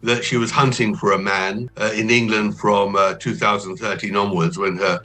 that she was hunting for a man in England from 2013 onwards, when her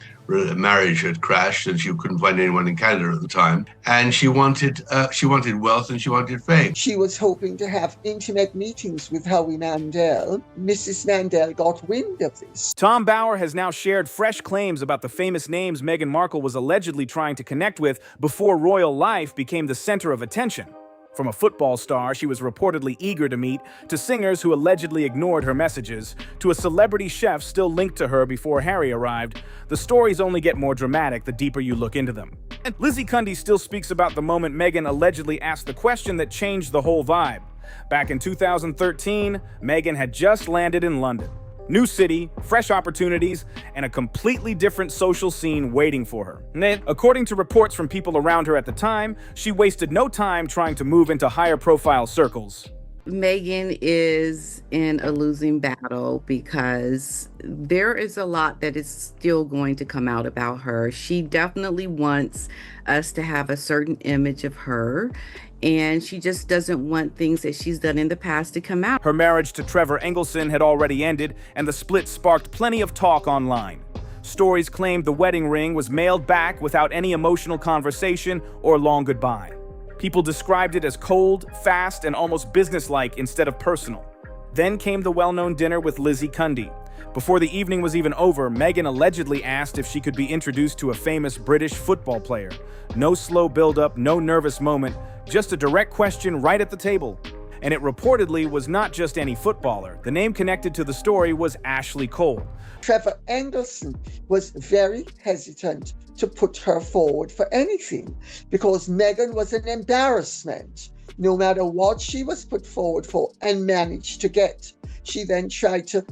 marriage had crashed and she couldn't find anyone in Canada at the time. And she wanted wealth and she wanted fame. She was hoping to have intimate meetings with Howie Mandel. Mrs. Mandel got wind of this. Tom Bower has now shared fresh claims about the famous names Meghan Markle was allegedly trying to connect with before royal life became the center of attention. From a football star she was reportedly eager to meet, to singers who allegedly ignored her messages, to a celebrity chef still linked to her before Harry arrived, the stories only get more dramatic the deeper you look into them. And Lizzie Cundy still speaks about the moment Meghan allegedly asked the question that changed the whole vibe. Back in 2013, Meghan had just landed in London. New city, fresh opportunities, and a completely different social scene waiting for her. And according to reports from people around her at the time, she wasted no time trying to move into higher profile circles. Meghan is in a losing battle because there is a lot that is still going to come out about her. She definitely wants us to have a certain image of her, and she just doesn't want things that she's done in the past to come out. Her marriage to Trevor Engelson had already ended, and the split sparked plenty of talk online. Stories claimed the wedding ring was mailed back without any emotional conversation or long goodbye. People described it as cold, fast, and almost businesslike instead of personal. Then came the well-known dinner with Lizzie Cundy. Before the evening was even over, Meghan allegedly asked if she could be introduced to a famous British football player. No slow build-up, no nervous moment, just a direct question right at the table. And it reportedly was not just any footballer. The name connected to the story was Ashley Cole. Trevor Engelson was very hesitant to put her forward for anything because Meghan was an embarrassment, no matter what she was put forward for and managed to get. She then tried to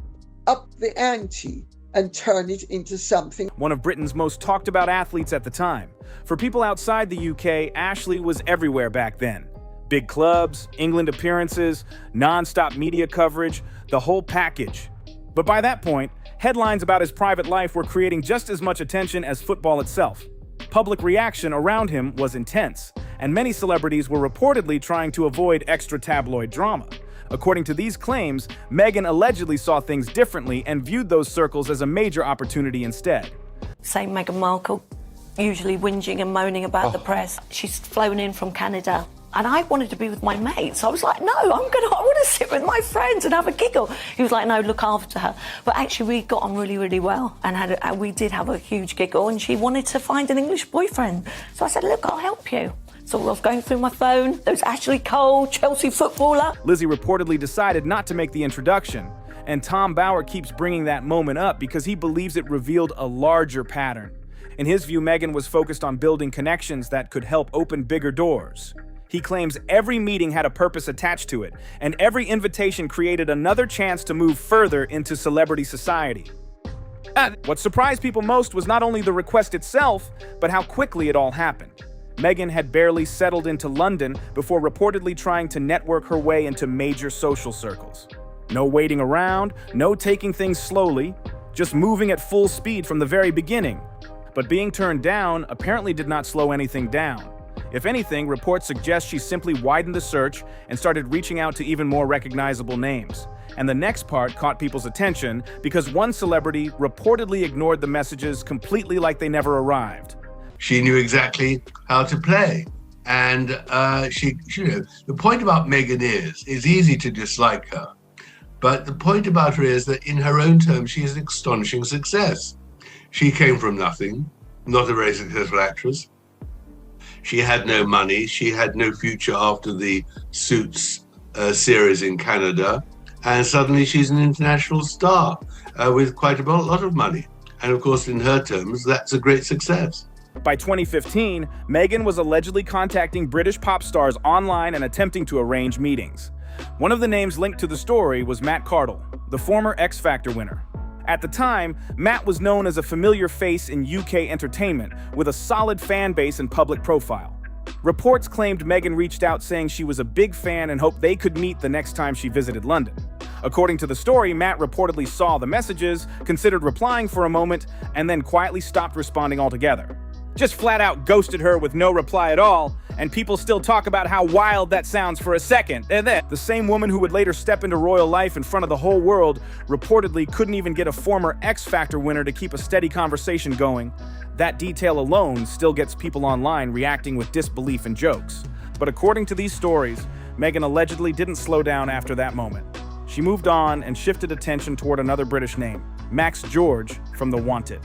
up the ante and turn it into something. One of Britain's most talked about athletes at the time. For people outside the UK, Ashley was everywhere back then. Big clubs, England appearances, non-stop media coverage, the whole package. But by that point, headlines about his private life were creating just as much attention as football itself. Public reaction around him was intense, and many celebrities were reportedly trying to avoid extra tabloid drama. According to these claims, Meghan allegedly saw things differently and viewed those circles as a major opportunity instead. Same Meghan Markle, usually whinging and moaning about the press. She's flown in from Canada. And I wanted to be with my mates. I was like, no, I want to sit with my friends and have a giggle. He was like, no, look after her. But actually, we got on really, really well. And we did have a huge giggle. And she wanted to find an English boyfriend. So I said, look, I'll help you. So I was going through my phone. There was Ashley Cole, Chelsea footballer. Lizzie reportedly decided not to make the introduction. And Tom Bower keeps bringing that moment up because he believes it revealed a larger pattern. In his view, Meghan was focused on building connections that could help open bigger doors. He claims every meeting had a purpose attached to it, and every invitation created another chance to move further into celebrity society. What surprised people most was not only the request itself, but how quickly it all happened. Meghan had barely settled into London before reportedly trying to network her way into major social circles. No waiting around, no taking things slowly, just moving at full speed from the very beginning. But being turned down apparently did not slow anything down. If anything, reports suggest she simply widened the search and started reaching out to even more recognizable names. And the next part caught people's attention because one celebrity reportedly ignored the messages completely like they never arrived. She knew exactly how to play. And the point about Meghan is easy to dislike her. But the point about her is that in her own terms, she is an astonishing success. She came from nothing, not a very successful actress. She had no money. She had no future after the Suits series in Canada. And suddenly she's an international star with quite a lot of money. And of course, in her terms, that's a great success. By 2015, Meghan was allegedly contacting British pop stars online and attempting to arrange meetings. One of the names linked to the story was Matt Cardle, the former X Factor winner. At the time, Matt was known as a familiar face in UK entertainment with a solid fan base and public profile. Reports claimed Meghan reached out saying she was a big fan and hoped they could meet the next time she visited London. According to the story, Matt reportedly saw the messages, considered replying for a moment, and then quietly stopped responding altogether. Just flat out ghosted her with no reply at all, and people still talk about how wild that sounds for a second. And then, the same woman who would later step into royal life in front of the whole world reportedly couldn't even get a former X Factor winner to keep a steady conversation going. That detail alone still gets people online reacting with disbelief and jokes. But according to these stories, Meghan allegedly didn't slow down after that moment. She moved on and shifted attention toward another British name, Max George from The Wanted.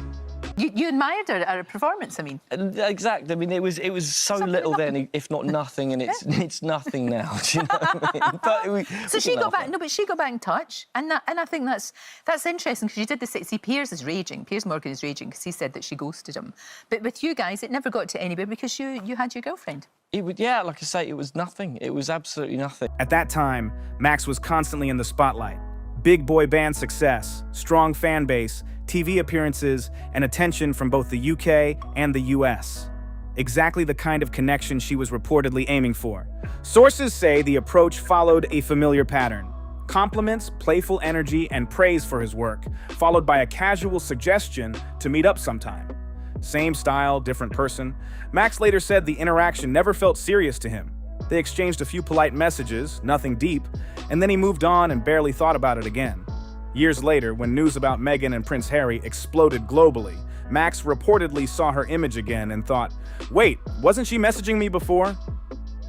You admired her at her performance, I mean. Exactly. I mean, it was so little then, if not nothing, and it's nothing now. Do you know what I mean? But so she got back. No, but she got back in touch, and I think that's interesting because you did this. See, Piers is raging. Piers Morgan is raging because he said that she ghosted him. But with you guys, it never got to anywhere because you had your girlfriend. Yeah, like I say, it was nothing. It was absolutely nothing. At that time, Max was constantly in the spotlight. Big boy band success, strong fan base, TV appearances, and attention from both the UK and the US. Exactly the kind of connection she was reportedly aiming for. Sources say the approach followed a familiar pattern. Compliments, playful energy, and praise for his work, followed by a casual suggestion to meet up sometime. Same style, different person. Max later said the interaction never felt serious to him. They exchanged a few polite messages, nothing deep, and then he moved on and barely thought about it again. Years later, when news about Meghan and Prince Harry exploded globally, Max reportedly saw her image again and thought, wait, wasn't she messaging me before?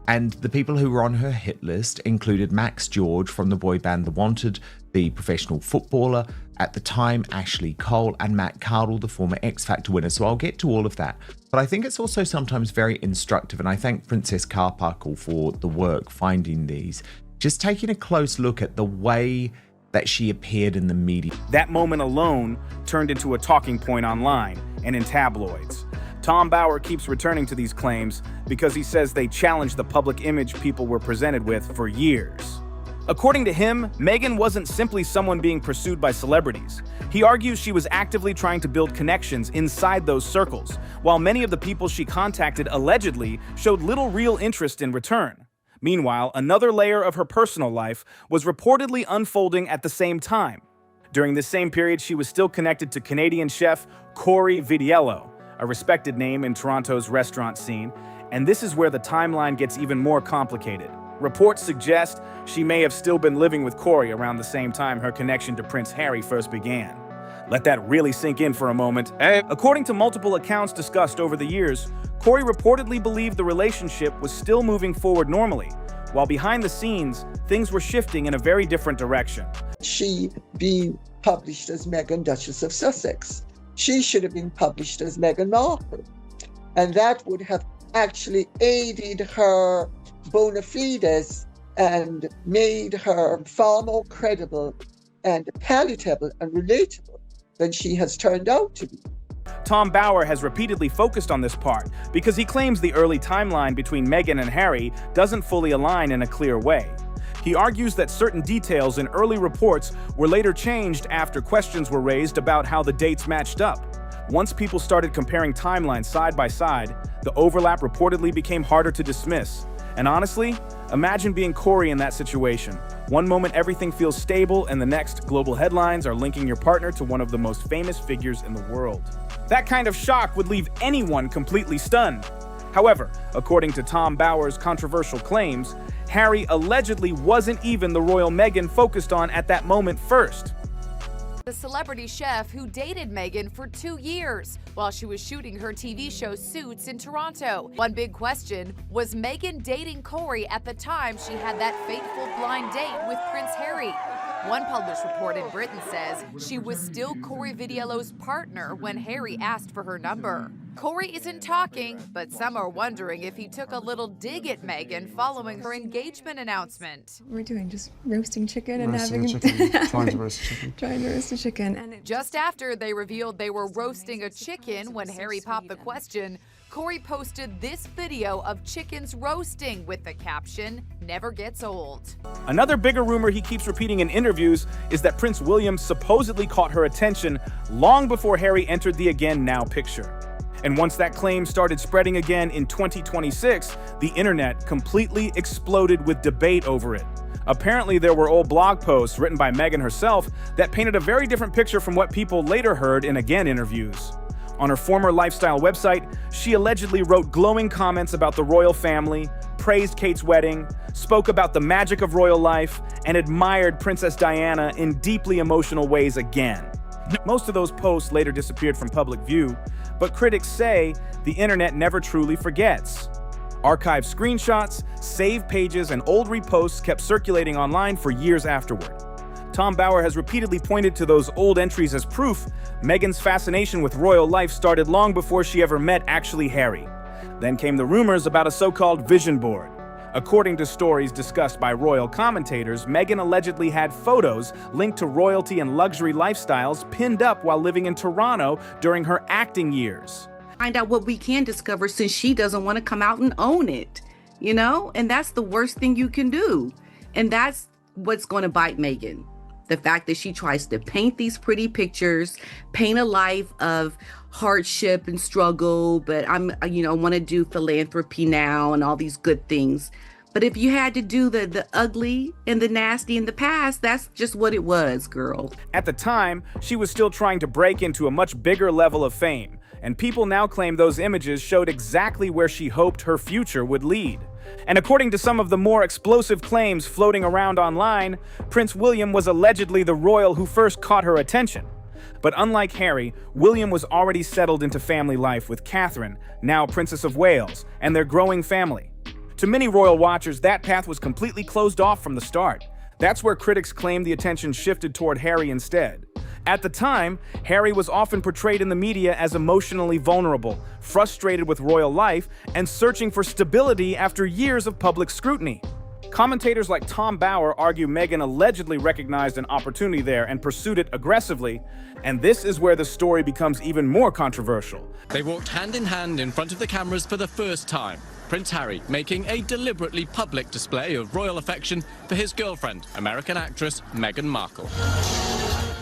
And the people who were on her hit list included Max George from the boy band The Wanted, the professional footballer, at the time Ashley Cole, and Matt Cardle, the former X Factor winner. So I'll get to all of that. But I think it's also sometimes very instructive, and I thank Princess Carparkle for the work finding these. Just taking a close look at the way that she appeared in the media. That moment alone turned into a talking point online and in tabloids. Tom Bauer keeps returning to these claims because he says they challenged the public image people were presented with for years. According to him, Meghan wasn't simply someone being pursued by celebrities. He argues she was actively trying to build connections inside those circles, while many of the people she contacted allegedly showed little real interest in return. Meanwhile, another layer of her personal life was reportedly unfolding at the same time. During this same period, she was still connected to Canadian chef Corey Vidiello, a respected name in Toronto's restaurant scene, and this is where the timeline gets even more complicated. Reports suggest she may have still been living with Corey around the same time her connection to Prince Harry first began. Let that really sink in for a moment. According to multiple accounts discussed over the years, Corey reportedly believed the relationship was still moving forward normally, while behind the scenes, things were shifting in a very different direction. She being published as Meghan, Duchess of Sussex. She should have been published as Meghan Markle. And that would have actually aided her bona fides and made her far more credible and palatable and relatable than she has turned out to be. Tom Bauer has repeatedly focused on this part because he claims the early timeline between Meghan and Harry doesn't fully align in a clear way. He argues that certain details in early reports were later changed after questions were raised about how the dates matched up. Once people started comparing timelines side by side, the overlap reportedly became harder to dismiss. And honestly, imagine being Corey in that situation. One moment everything feels stable, and the next, global headlines are linking your partner to one of the most famous figures in the world. That kind of shock would leave anyone completely stunned. However, according to Tom Bauer's controversial claims, Harry allegedly wasn't even the royal Meghan focused on at that moment first. The celebrity chef who dated Meghan for 2 years while she was shooting her TV show Suits in Toronto. One big question, was Meghan dating Corey at the time she had that fateful blind date with Prince Harry? One published report in Britain says she was still Corey Vidiello's partner when Harry asked for her number. Corey isn't talking, but some are wondering if he took a little dig at Meghan following her engagement announcement. We're doing just roasting chicken and Roasting having a chicken. Trying to roast a chicken. trying to roast a chicken. And Just after they revealed they were roasting a chicken when Harry popped the question, Corey posted this video of chickens roasting with the caption, "Never gets old." Another bigger rumor he keeps repeating in interviews is that Prince William supposedly caught her attention long before Harry entered the Again Now picture. And once that claim started spreading again in 2026, the internet completely exploded with debate over it. Apparently, there were old blog posts written by Meghan herself that painted a very different picture from what people later heard in Again interviews. On her former lifestyle website, she allegedly wrote glowing comments about the royal family, praised Kate's wedding, spoke about the magic of royal life, and admired Princess Diana in deeply emotional ways again. Most of those posts later disappeared from public view, but critics say the internet never truly forgets. Archived screenshots, saved pages, and old reposts kept circulating online for years afterward. Tom Bower has repeatedly pointed to those old entries as proof Meghan's fascination with royal life started long before she ever met actually Harry. Then came the rumors about a so-called vision board. According to stories discussed by royal commentators, Meghan allegedly had photos linked to royalty and luxury lifestyles pinned up while living in Toronto during her acting years. Find out what we can discover since she doesn't want to come out and own it, you know? And that's the worst thing you can do. And that's what's going to bite Meghan. The fact that she tries to paint these pretty pictures, paint a life of hardship and struggle, but I want to do philanthropy now and all these good things. But if you had to do the ugly and the nasty in the past, that's just what it was, girl. At the time, she was still trying to break into a much bigger level of fame, and people now claim those images showed exactly where she hoped her future would lead. And according to some of the more explosive claims floating around online, Prince William was allegedly the royal who first caught her attention. But unlike Harry, William was already settled into family life with Catherine, now Princess of Wales, and their growing family. To many royal watchers, that path was completely closed off from the start. That's where critics claim the attention shifted toward Harry instead. At the time, Harry was often portrayed in the media as emotionally vulnerable, frustrated with royal life, and searching for stability after years of public scrutiny. Commentators like Tom Bower argue Meghan allegedly recognized an opportunity there and pursued it aggressively, and this is where the story becomes even more controversial. They walked hand in hand in front of the cameras for the first time. Prince Harry making a deliberately public display of royal affection for his girlfriend, American actress Meghan Markle.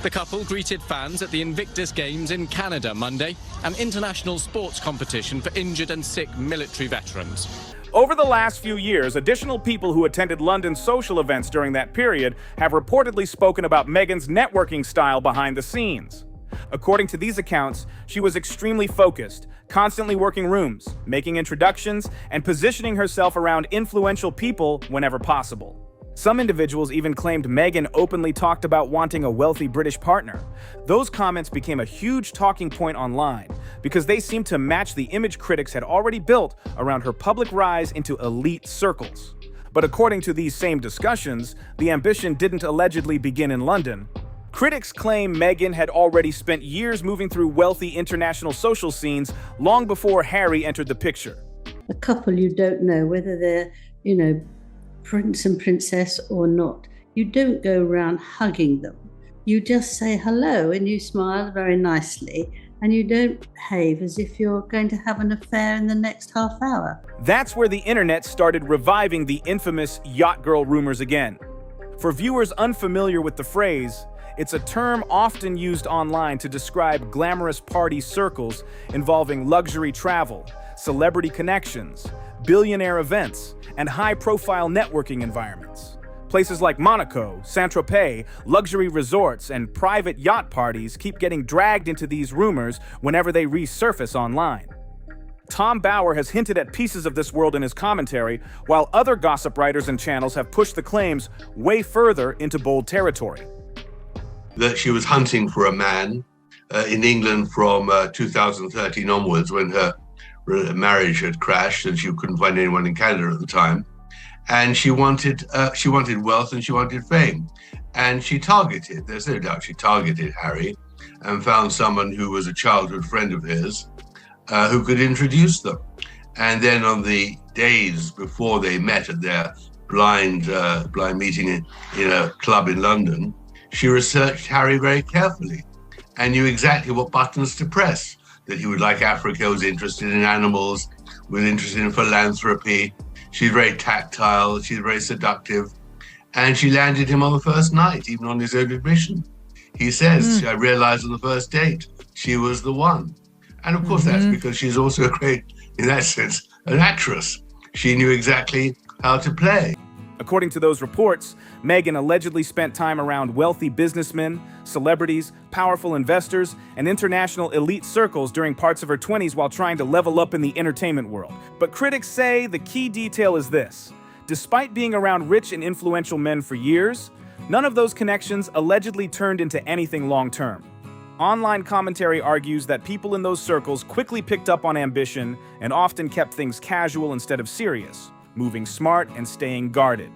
The couple greeted fans at the Invictus Games in Canada Monday, an international sports competition for injured and sick military veterans. Over the last few years, additional people who attended London's social events during that period have reportedly spoken about Meghan's networking style behind the scenes. According to these accounts, she was extremely focused, constantly working rooms, making introductions, and positioning herself around influential people whenever possible. Some individuals even claimed Meghan openly talked about wanting a wealthy British partner. Those comments became a huge talking point online because they seemed to match the image critics had already built around her public rise into elite circles. But according to these same discussions, the ambition didn't allegedly begin in London. Critics claim Meghan had already spent years moving through wealthy international social scenes long before Harry entered the picture. A couple you don't know whether they're, Prince and Princess or not. You don't go around hugging them. You just say hello and you smile very nicely, and you don't behave as if you're going to have an affair in the next half hour. That's where the internet started reviving the infamous yacht girl rumors again. For viewers unfamiliar with the phrase, it's a term often used online to describe glamorous party circles involving luxury travel, celebrity connections, billionaire events, and high-profile networking environments. Places like Monaco, Saint-Tropez, luxury resorts, and private yacht parties keep getting dragged into these rumors whenever they resurface online. Tom Bower has hinted at pieces of this world in his commentary, while other gossip writers and channels have pushed the claims way further into bold territory. That she was hunting for a man in England from 2013 onwards, when her marriage had crashed and she couldn't find anyone in Canada at the time. And she wanted wealth and she wanted fame. And there's no doubt she targeted Harry and found someone who was a childhood friend of his who could introduce them. And then on the days before they met at their blind meeting in a club in London, she researched Harry very carefully and knew exactly what buttons to press. That he would like Africa, was interested in animals, was interested in philanthropy. She's very tactile, she's very seductive. And she landed him on the first night, even on his own admission. He says, I realized on the first date, she was the one. And of course, that's because she's also a great, in that sense, an actress. She knew exactly how to play. According to those reports, Meghan allegedly spent time around wealthy businessmen, celebrities, powerful investors, and international elite circles during parts of her 20s while trying to level up in the entertainment world. But critics say the key detail is this. Despite being around rich and influential men for years, none of those connections allegedly turned into anything long-term. Online commentary argues that people in those circles quickly picked up on ambition and often kept things casual instead of serious, moving smart and staying guarded.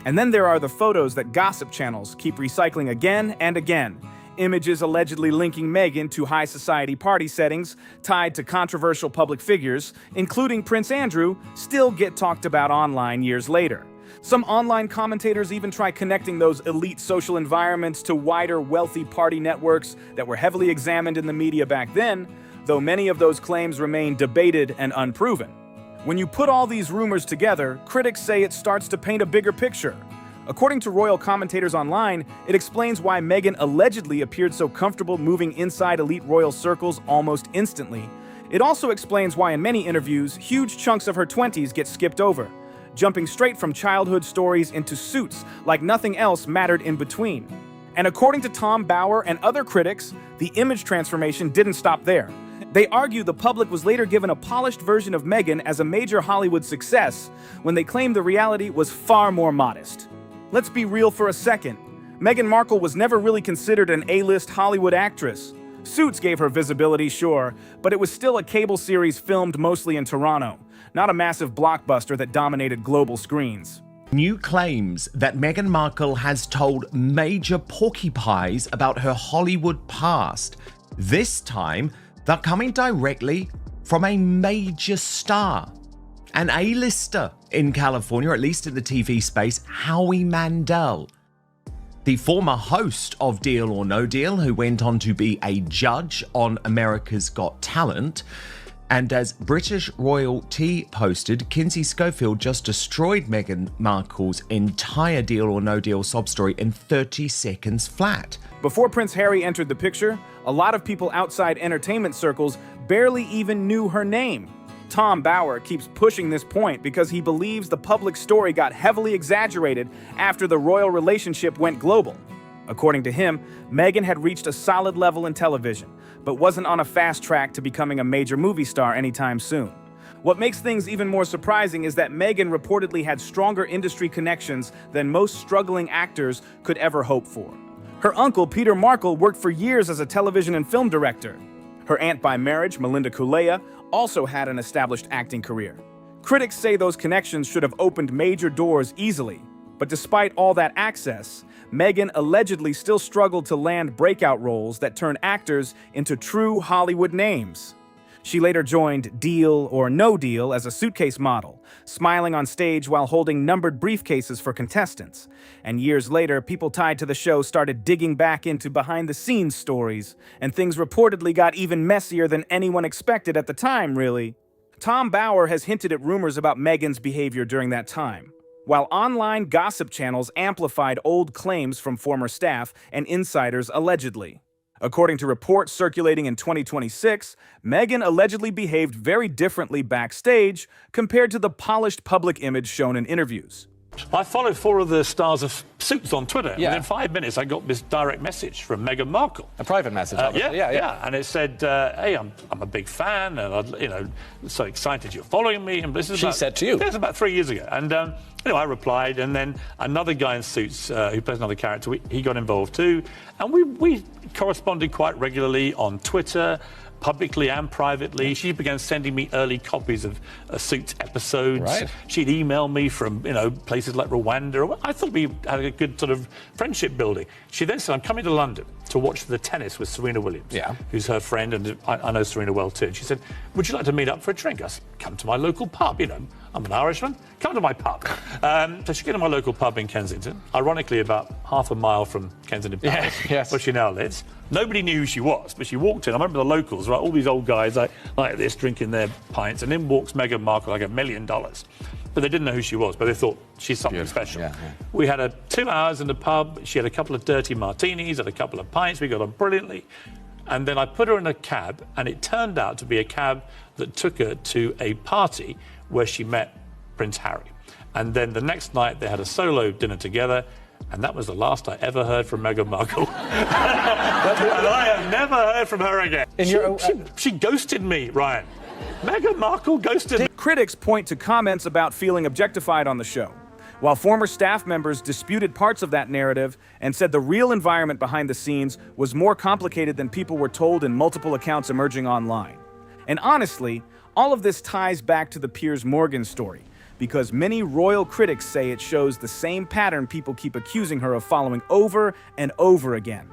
And then there are the photos that gossip channels keep recycling again and again. Images allegedly linking Meghan to high society party settings tied to controversial public figures, including Prince Andrew, still get talked about online years later. Some online commentators even try connecting those elite social environments to wider wealthy party networks that were heavily examined in the media back then, though many of those claims remain debated and unproven. When you put all these rumors together, critics say it starts to paint a bigger picture. According to royal commentators online, it explains why Meghan allegedly appeared so comfortable moving inside elite royal circles almost instantly. It also explains why in many interviews, huge chunks of her 20s get skipped over, jumping straight from childhood stories into suits like nothing else mattered in between. And according to Tom Bower and other critics, the image transformation didn't stop there. They argue the public was later given a polished version of Meghan as a major Hollywood success when they claimed the reality was far more modest. Let's be real for a second. Meghan Markle was never really considered an A-list Hollywood actress. Suits gave her visibility, sure, but it was still a cable series filmed mostly in Toronto, not a massive blockbuster that dominated global screens. New claims that Meghan Markle has told major porcupines about her Hollywood past. This time, they're coming directly from a major star, an A-lister in California, at least in the TV space, Howie Mandel, the former host of Deal or No Deal, who went on to be a judge on America's Got Talent. And as British Royalty posted, Kinsey Schofield just destroyed Meghan Markle's entire Deal or No Deal sob story in 30 seconds flat. Before Prince Harry entered the picture, a lot of people outside entertainment circles barely even knew her name. Tom Bower keeps pushing this point because he believes the public story got heavily exaggerated after the royal relationship went global. According to him, Meghan had reached a solid level in television, but wasn't on a fast track to becoming a major movie star anytime soon. What makes things even more surprising is that Meghan reportedly had stronger industry connections than most struggling actors could ever hope for. Her uncle, Peter Markle, worked for years as a television and film director. Her aunt by marriage, Melinda Kulea, also had an established acting career. Critics say those connections should have opened major doors easily, but despite all that access, Meghan allegedly still struggled to land breakout roles that turn actors into true Hollywood names. She later joined Deal or No Deal as a suitcase model, smiling on stage while holding numbered briefcases for contestants. And years later, people tied to the show started digging back into behind-the-scenes stories, and things reportedly got even messier than anyone expected at the time, really. Tom Bower has hinted at rumors about Meghan's behavior during that time, while online gossip channels amplified old claims from former staff and insiders allegedly. According to reports circulating in 2026, Meghan allegedly behaved very differently backstage compared to the polished public image shown in interviews. I followed 4 of the stars of Suits on Twitter. Yeah. Within 5 minutes, I got this direct message from Meghan Markle. A private message, yeah. And it said, hey, I'm a big fan, and so excited you're following me. And this is she said to you. This is about 3 years ago. And I replied, and then another guy in Suits who plays another character, he got involved too. And we corresponded quite regularly on Twitter, publicly and privately. She began sending me early copies of Suits episodes. Right. She'd email me from, places like Rwanda. I thought we had a good sort of friendship building. She then said, I'm coming to London to watch the tennis with Serena Williams, who's her friend, and I know Serena well too. And she said, would you like to meet up for a drink? I said, come to my local pub, I'm an Irishman, come to my pub. So she came to my local pub in Kensington, ironically about half a mile from Kensington Palace, where she now lives. Nobody knew who she was, but she walked in. I remember the locals, right, all these old guys like this, drinking their pints, and in walks Meghan Markle like $1 million. But they didn't know who she was, but they thought she's something special. Yeah. We had 2 hours in the pub. She had a couple of dirty martinis, had a couple of pints. We got on brilliantly. And then I put her in a cab, and it turned out to be a cab that took her to a party where she met Prince Harry. And then the next night they had a solo dinner together, and that was the last I ever heard from Meghan Markle. And I have never heard from her again. She ghosted me, Ryan. Meghan Markle ghosted me. Critics point to comments about feeling objectified on the show, while former staff members disputed parts of that narrative and said the real environment behind the scenes was more complicated than people were told in multiple accounts emerging online. And honestly, all of this ties back to the Piers Morgan story, because many royal critics say it shows the same pattern people keep accusing her of following over and over again.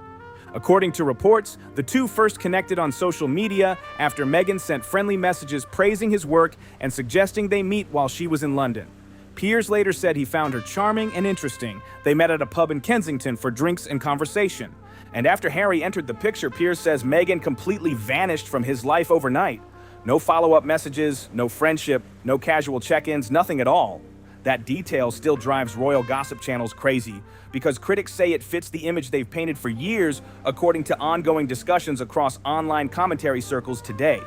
According to reports, the two first connected on social media after Meghan sent friendly messages praising his work and suggesting they meet while she was in London. Piers later said he found her charming and interesting. They met at a pub in Kensington for drinks and conversation. And after Harry entered the picture, Piers says Meghan completely vanished from his life overnight. No follow-up messages, no friendship, no casual check-ins, nothing at all. That detail still drives royal gossip channels crazy, because critics say it fits the image they've painted for years, according to ongoing discussions across online commentary circles today.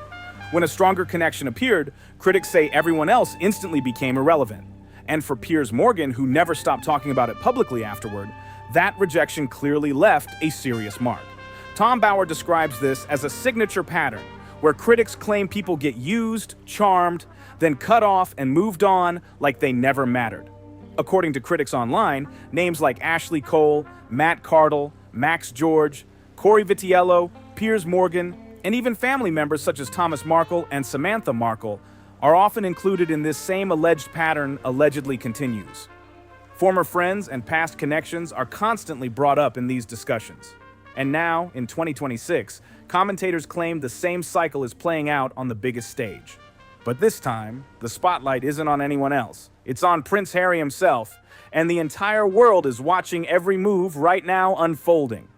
When a stronger connection appeared, critics say everyone else instantly became irrelevant. And for Piers Morgan, who never stopped talking about it publicly afterward, that rejection clearly left a serious mark. Tom Bauer describes this as a signature pattern, where critics claim people get used, charmed, then cut off and moved on like they never mattered. According to critics online, names like Ashley Cole, Matt Cardle, Max George, Corey Vitiello, Piers Morgan, and even family members such as Thomas Markle and Samantha Markle are often included in this same alleged pattern allegedly continues. Former friends and past connections are constantly brought up in these discussions. And now, in 2026, commentators claim the same cycle is playing out on the biggest stage. But this time, the spotlight isn't on anyone else. It's on Prince Harry himself, and the entire world is watching every move right now unfolding.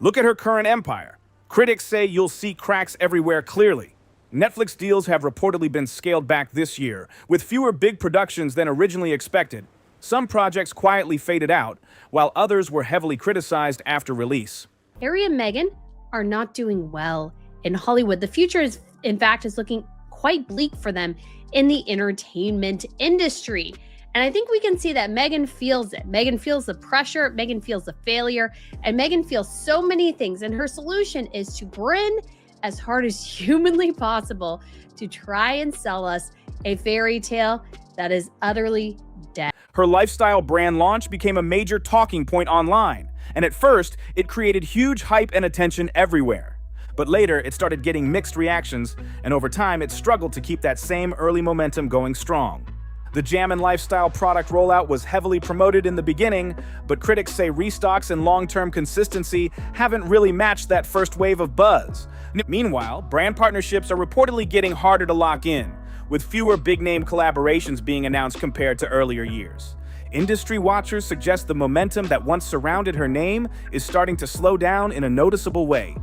Look at her current empire. Critics say you'll see cracks everywhere clearly. Netflix deals have reportedly been scaled back this year, with fewer big productions than originally expected. Some projects quietly faded out, while others were heavily criticized after release. Harry and Meghan are not doing well in Hollywood. The future is, in fact, is looking quite bleak for them in the entertainment industry. And I think we can see that Meghan feels it. Meghan feels the pressure, Meghan feels the failure, and Meghan feels so many things. And her solution is to grin as hard as humanly possible to try and sell us a fairy tale that is utterly dead. Her lifestyle brand launch became a major talking point online. And at first, it created huge hype and attention everywhere. But later, it started getting mixed reactions, and over time, it struggled to keep that same early momentum going strong. The Jam and Lifestyle product rollout was heavily promoted in the beginning, but critics say restocks and long-term consistency haven't really matched that first wave of buzz. Meanwhile, brand partnerships are reportedly getting harder to lock in, with fewer big-name collaborations being announced compared to earlier years. Industry watchers suggest the momentum that once surrounded her name is starting to slow down in a noticeable way.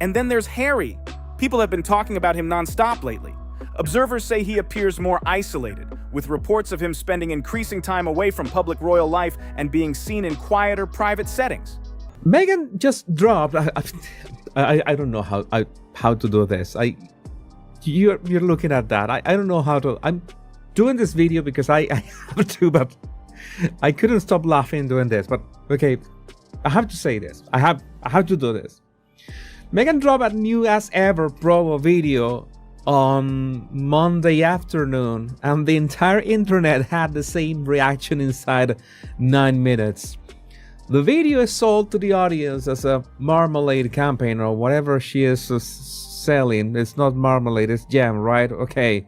And then there's Harry. People have been talking about him nonstop lately. Observers say he appears more isolated, with reports of him spending increasing time away from public royal life and being seen in quieter private settings. Meghan just dropped. I don't know how to do this. You're looking at that. I don't know how to. I'm doing this video because I have to, but I couldn't stop laughing doing this. But okay, I have to say this. I have to do this. Meghan dropped a new as ever promo video on Monday afternoon, and the entire internet had the same reaction inside 9 minutes. The video is sold to the audience as a marmalade campaign or whatever she is selling. It's not marmalade, it's jam, right? Okay.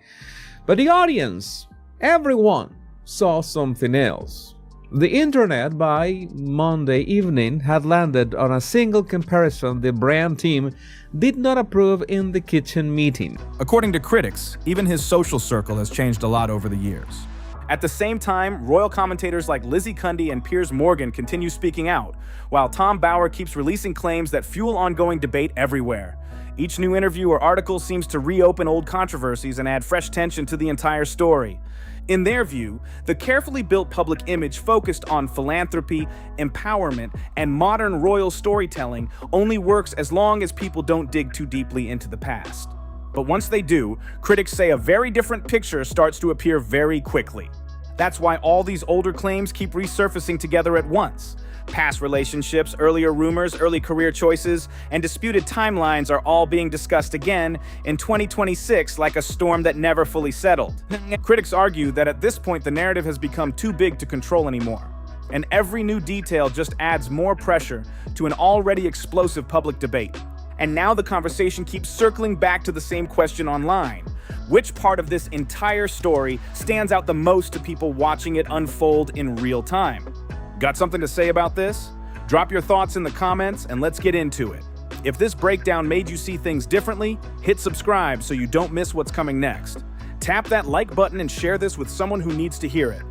But the audience, everyone, saw something else. The internet by Monday evening had landed on a single comparison the brand team did not approve in the kitchen meeting. According to critics, even his social circle has changed a lot over the years. At the same time, royal commentators like Lizzie Cundy and Piers Morgan continue speaking out, while Tom Bauer keeps releasing claims that fuel ongoing debate everywhere. Each new interview or article seems to reopen old controversies and add fresh tension to the entire story. In their view, the carefully built public image focused on philanthropy, empowerment, and modern royal storytelling only works as long as people don't dig too deeply into the past. But once they do, critics say a very different picture starts to appear very quickly. That's why all these older claims keep resurfacing together at once. Past relationships, earlier rumors, early career choices, and disputed timelines are all being discussed again in 2026 like a storm that never fully settled. Critics argue that at this point the narrative has become too big to control anymore, and every new detail just adds more pressure to an already explosive public debate. And now the conversation keeps circling back to the same question online. Which part of this entire story stands out the most to people watching it unfold in real time? Got something to say about this? Drop your thoughts in the comments and let's get into it. If this breakdown made you see things differently, hit subscribe so you don't miss what's coming next. Tap that like button and share this with someone who needs to hear it.